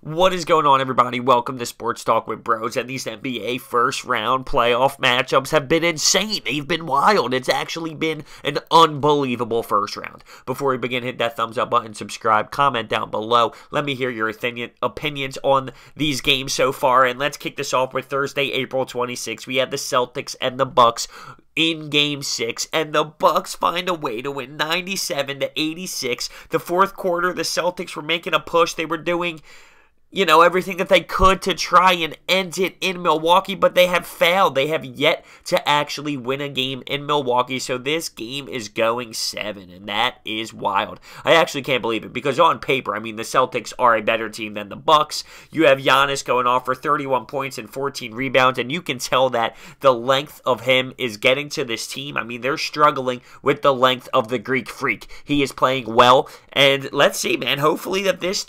What is going on, everybody? Welcome to Sports Talk with Bros. And these NBA first-round playoff matchups have been insane. They've been wild. It's actually been an unbelievable first round. Before we begin, hit that thumbs up button, subscribe, comment down below. Let me hear your opinions on these games so far. And let's kick this off with Thursday, April 26th. We had the Celtics and the Bucks in Game 6, and the Bucks find a way to win 97-86. The fourth quarter, the Celtics were making a push. They were doing everything that they could to try and end it in Milwaukee, but they have failed. They have yet to actually win a game in Milwaukee, so this game is going 7, and that is wild. I actually can't believe it, because on paper, the Celtics are a better team than the Bucks. You have Giannis going off for 31 points and 14 rebounds, and you can tell that the length of him is getting to this team. They're struggling with the length of the Greek Freak. He is playing well, and let's see, man. Hopefully that this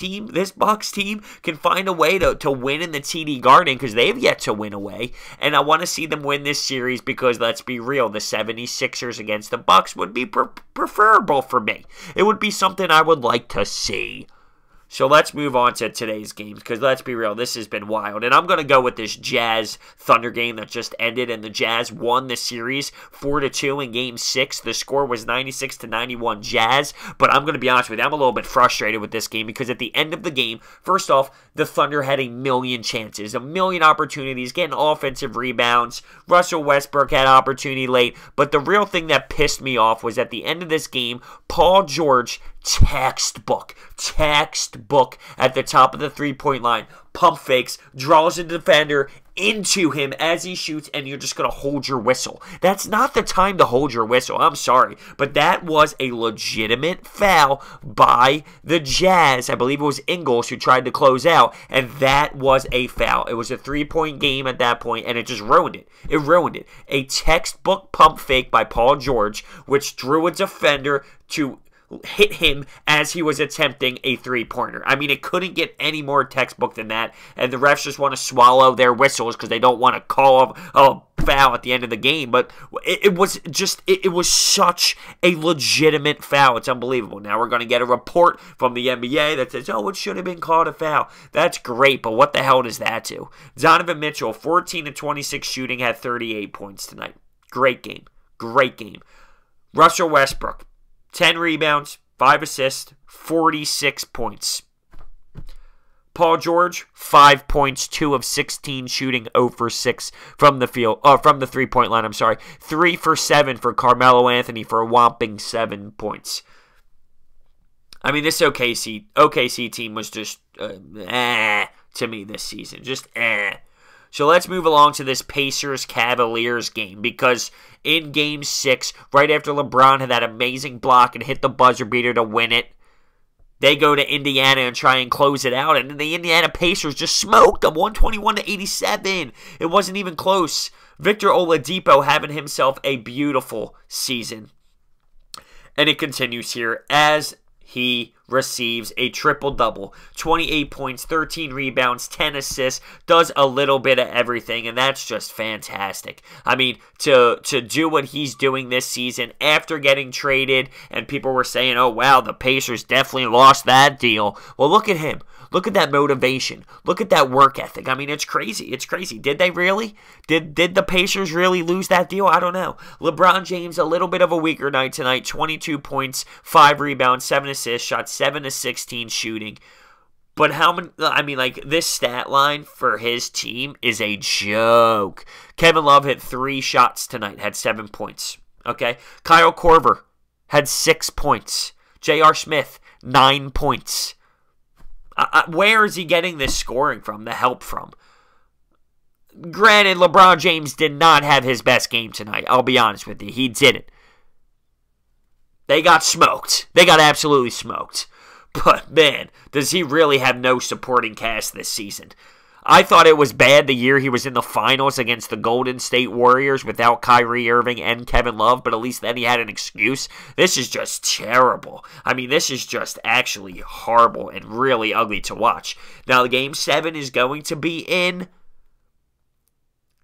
Bucks team, can find a way to win in the TD Garden, because they've yet to win away, and I want to see them win this series, because let's be real, the 76ers against the Bucks would be preferable for me. It would be something I would like to see. So let's move on to today's games, because let's be real, this has been wild. And I'm going to go with this Jazz-Thunder game that just ended, and the Jazz won the series 4-2 in Game 6. The score was 96-91 Jazz, but I'm going to be honest with you, I'm a little bit frustrated with this game, because at the end of the game, first off, the Thunder had a million chances, a million opportunities, getting offensive rebounds. Russell Westbrook had opportunity late, but the real thing that pissed me off was at the end of this game, Paul George, textbook at the top of the three-point line, pump fakes, draws a defender into him as he shoots, and you're just going to hold your whistle. That's not the time to hold your whistle. I'm sorry, but that was a legitimate foul by the Jazz. I believe it was Ingles who tried to close out, and that was a foul. It was a three-point game at that point, and it just ruined it. It ruined it. A textbook pump fake by Paul George, which drew a defender to hit him as he was attempting a three-pointer. It couldn't get any more textbook than that, and the refs just want to swallow their whistles because they don't want to call a foul at the end of the game, but it was such a legitimate foul. It's unbelievable. Now we're going to get a report from the NBA that says, it should have been called a foul. That's great, but what the hell does that do? Donovan Mitchell, 14-26 shooting, had 38 points tonight. Great game. Russell Westbrook, 10 rebounds, 5 assists, 46 points. Paul George, 5 points, 2 of 16 shooting, 0 for 6 from the three-point line, 3 for 7 for Carmelo Anthony for a whopping 7 points. This OKC team was just to me this season. Just So let's move along to this Pacers-Cavaliers game, because in Game 6, right after LeBron had that amazing block and hit the buzzer beater to win it, they go to Indiana and try and close it out, and then the Indiana Pacers just smoked them 121-87. It wasn't even close. Victor Oladipo having himself a beautiful season. And it continues here as he receives a triple-double, 28 points, 13 rebounds, 10 assists, does a little bit of everything, and that's just fantastic. To do what he's doing this season after getting traded, and people were saying, oh, wow, the Pacers definitely lost that deal. Well, look at him. Look at that motivation. Look at that work ethic. It's crazy. It's crazy. Did they really? Did the Pacers really lose that deal? I don't know. LeBron James, a little bit of a weaker night tonight. 22 points, 5 rebounds, 7 assists, shot 7 of 16 shooting. But how many, this stat line for his team is a joke. Kevin Love hit 3 shots tonight, had 7 points. Okay? Kyle Korver had 6 points. J.R. Smith, 9 points. Where is he getting this scoring from, the help from? Granted, LeBron James did not have his best game tonight. I'll be honest with you. He didn't. They got smoked. They got absolutely smoked. But, man, does he really have no supporting cast this season? I thought it was bad the year he was in the finals against the Golden State Warriors without Kyrie Irving and Kevin Love, but at least then he had an excuse. This is just terrible. This is just actually horrible and really ugly to watch. Now, Game 7 is going to be in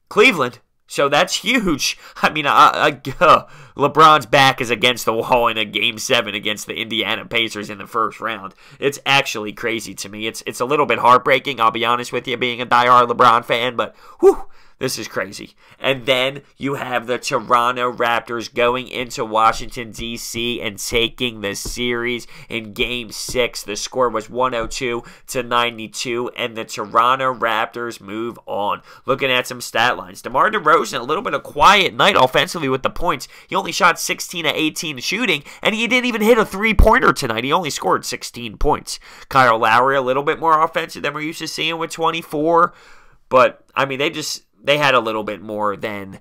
Cleveland. So that's huge. I mean, LeBron's back is against the wall in a Game 7 against the Indiana Pacers in the first round. It's actually crazy to me. It's a little bit heartbreaking, I'll be honest with you, being a diehard LeBron fan, but whew, this is crazy. And then you have the Toronto Raptors going into Washington, D.C. and taking the series in Game 6. The score was 102-92, and the Toronto Raptors move on. Looking at some stat lines. DeMar DeRozan, a little bit of quiet night offensively with the points. He only shot 16 of 18 shooting, and he didn't even hit a three-pointer tonight. He only scored 16 points. Kyle Lowry, a little bit more offensive than we're used to seeing with 24. But, I mean, they had a little bit more than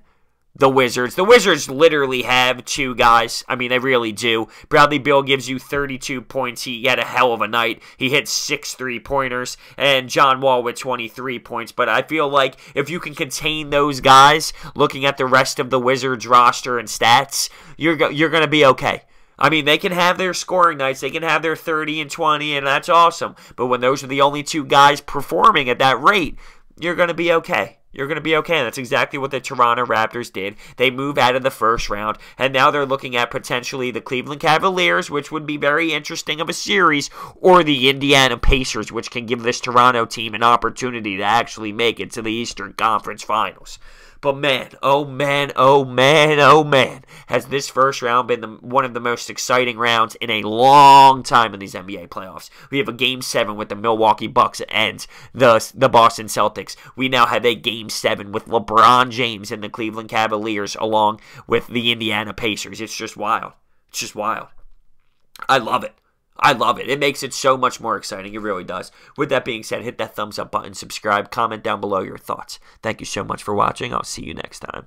the Wizards. The Wizards literally have two guys. I mean, they really do. Bradley Beal gives you 32 points. He had a hell of a night. He hit 6 3-pointers. And John Wall with 23 points. But I feel like if you can contain those guys, looking at the rest of the Wizards roster and stats, you're going to be okay. I mean, they can have their scoring nights. They can have their 30 and 20, and that's awesome. But when those are the only two guys performing at that rate, you're going to be okay. You're going to be okay. And that's exactly what the Toronto Raptors did. They move out of the first round, and now they're looking at potentially the Cleveland Cavaliers, which would be very interesting of a series, or the Indiana Pacers, which can give this Toronto team an opportunity to actually make it to the Eastern Conference Finals. But man, oh man, oh man, oh man, has this first round been one of the most exciting rounds in a long time in these NBA playoffs. We have a Game 7 with the Milwaukee Bucks and the Boston Celtics. We now have a Game 7 with LeBron James and the Cleveland Cavaliers along with the Indiana Pacers. It's just wild. It's just wild. I love it. I love it. It makes it so much more exciting. It really does. With that being said, hit that thumbs up button, subscribe, comment down below your thoughts. Thank you so much for watching. I'll see you next time.